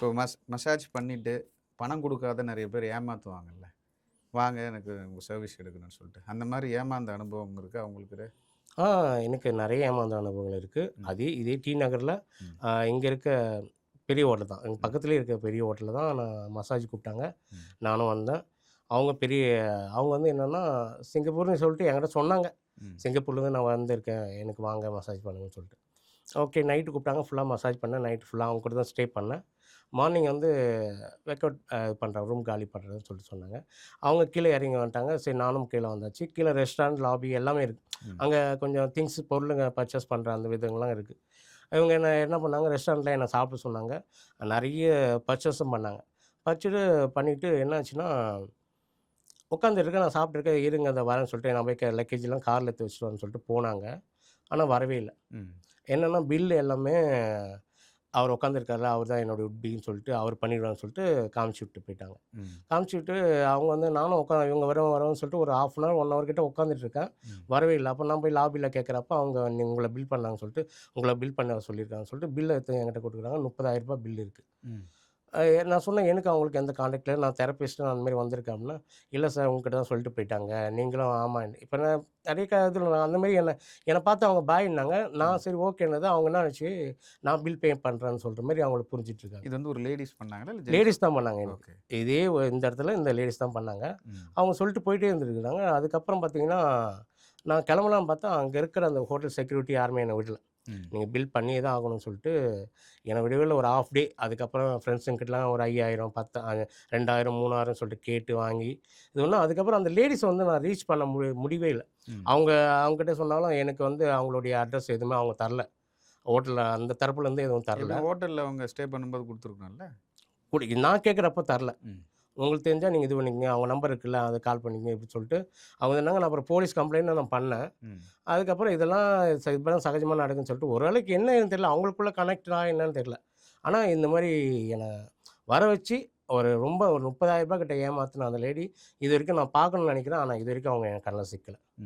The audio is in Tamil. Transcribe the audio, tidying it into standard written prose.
இப்போ மசாஜ் பண்ணிட்டு பணம் குடுக்காத நெறைய பேர் ஏமாத்துவாங்கல்ல. வாங்க எனக்கு உங்க சர்வீஸ் எடுக்கணும்னு சொல்லிட்டு. அந்த மாரி ஏமாந்த அனுபவம் இருக்கா உங்களுக்கு? ஆ எனக்கு நெறைய ஏமாந்த அனுபவங்கள் இருக்கு. ம். இதே டி நகர்ல ம். இங்க இருக்க பெரிய ஹோட்டல் தான். எங்க ம். பக்கத்திலேயே இருக்க பெரிய ஹோட்டல்ல தான் நான் மசாஜ் கூப்பிட்டாங்க. ம். நானும் வந்தேன். அவங்க அவங்க வந்து என்னன்னா, சிங்கப்பூர்ன்னு சொல்லிட்டு என்கிட்ட சொன்னாங்க. ம். சிங்கப்பூர்லேருந்து நான் வந்திருக்கேன். எனக்கு வாங்க மசாஜ் பண்ணுங்கன்னு சொல்லிட்டு. ஓகே நைட்டு கூப்பிட்டாங்க. ஃபுல்லா மசாஜ் பண்ணேன். நைட் ஃபுல்லா அவங்க கூட தான் ஸ்டே பண்ணேன். மார்னிங் வந்து வெக் அவுட் பண்றேன். ரூம் காலி பண்றேன்னு சொல்லிட்டு சொன்னாங்க. அவங்க கீழ இறங்கி வந்துட்டாங்க. சரி நானும் கீழ வந்தாச்சு. கீழ ரெஸ்டாரண்ட், லாபி எல்லாமே இருக்கு. ம். அங்க கொஞ்சம் பொருளுங்க பர்ச்சேஸ் பண்ற அந்த விதங்கள்லாம் இருக்கு. இவங்க என்ன பண்ணாங்க, ரெஸ்டாரண்ட்ல என்ன சாப்பிட சொன்னாங்க. நெறைய பர்ச்சேஸும் பண்ணாங்க. பண்ணிட்டு என்னாச்சுன்னா, உட்காந்துருக்கேன். நான் சாப்பிட்டுருக்கேன். இருங்க இதோ வரேன்னு சொல்லிட்டு நான் போய் லக்கேஜ்லாம் கார்ல எடுத்து வச்சுட்டு வரேன்னு சொல்லிட்டு போனாங்க. ஆனா வரவே இல்ல. ம். என்னன்னா பில் எல்லாமே அவர் உட்காந்துருக்காருல, அவர் தான் என்னோட உட்பின்னு சொல்லிட்டு, அவர் பண்ணிடுவாருன்னு சொல்லிட்டு காமிச்சு விட்டு போயிட்டாங்க. ம். காமிச்சு விட்டு அவங்க வந்து நானும் இவங்க வரோன்னு சொல்லிட்டு ஒரு 1/2 அன் ஹவர், 1 ஹவர் கிட்ட உட்காந்துட்டு இருக்கேன். ம். வரவே இல்ல. அப்ப நான் போய் லாபில கேட்கிறப்ப, அவங்க உங்கள பில் பண்ணாங்கன்னு சொல்லிட்டு, உங்கள பில் பண்ண சொல்லியிருக்காங்கன்னு சொல்லிட்டு, பில்ல எடுத்து என்கிட்ட குடுக்குறாங்க. ரூ. 30,000 பில் இருக்கு. ம். நான் சொன்னேன், எனக்கு அவங்களுக்கு எந்த கான்டாக்ட் இல்ல. நான் தெரபிஸ்ட் அந்த மாரி வந்திருக்கேன் அப்படின்னா, இல்ல சார் உங்ககிட்ட தான் சொல்லிட்டு போயிட்டாங்க. நீங்களும் ஆமா இப்ப நான் நெறைய இதுல அந்த மாரி என்ன பார்த்து அவங்க பாய்ன்னாங்க. ம். நான் சரி ஓகேன்னது. அவங்க என்ன ஆச்சு, நான் பில் பே பண்றேன்னு சொல்ற மாரி அவங்களுக்கு புரிஞ்சுட்டு இருக்காங்க. இது வந்து ஒரு லேடீஸ் பண்ணாங்களா? இல்ல ஜென்ட்ஸ்? லேடீஸ் தான் பண்ணாங்க எனக்கு. ஓகே. இந்த இடத்துல இந்த லேடீஸ் தான் பண்ணாங்க. ம். அவங்க சொல்லிட்டு போயிட்டே இருந்திருக்கிறாங்க. அதுக்கப்புறம் பார்த்தீங்கன்னா, நான் கிளம்பலான்னு பார்த்தா, அங்க இருக்கிற அந்த ஹோட்டல் செக்யூரிட்டி யாருமே என்ன விடல. ம். நீங்க பில் பண்ணியே தான் ஆகணும்னு சொல்லிட்டு, என்ன விடவே இல்ல. ஒரு 1/2 டே. அதுக்கப்புறம் ஃப்ரெண்ட்ஸுங்கிட்டலாம் ஒரு 5000, 2000, 3000 சொல்லிட்டு கேட்டு வாங்கி, இது ஒண்ணும் அதுக்கப்புறம் அந்த லேடீஸ வந்து நான் ரீச் பண்ண முடியவே இல்ல. ம். அவங்க அவங்ககிட்ட சொன்னாலும் எனக்கு வந்து அவங்களுடைய அட்ரஸ் எதுவுமே அவங்க தரல. ஹோட்டல்ல அந்த தரப்புலேருந்து எதுவும் தரல. எப்படி ஹோட்டல்ல அவங்க ஸ்டே பண்ணும்போது குடுத்துருக்கணும்ல? நான் கேட்கிறப்ப தரல. ம். உங்களுக்கு தெரிஞ்சா நீங்க இது பண்ணிக்கங்க. அவங்க நம்பர் இருக்குல்ல, அத கால் பண்ணிக்கங்க இப்டி சொல்லிட்டு, அவங்க சொன்னாங்க. நான் அப்புறம் போலீஸ் கம்ப்ளைண்ட் நான் பண்ணேன். ம். அதுக்கப்புறம் இதெல்லாம் இப்பதான் சகஜமா நடக்குதுன்னு சொல்லிட்டு, ஒரு வேளைக்கு என்ன ஏதுன்னு தெரியல. அவங்களுக்குள்ள கனெக்டா என்னன்னு தெரியல. ஆனா இந்த மாரி என்ன வர வச்சு ரொம்ப ஒரு ரூ. 30,000 கிட்ட ஏமாத்துன அந்த லேடி, இதுவரைக்கும் நான் பார்க்கணும்னு நெனைக்கிறேன். ஆனா இதுவரைக்கும் அவங்க என் கண்ல சிக்கல.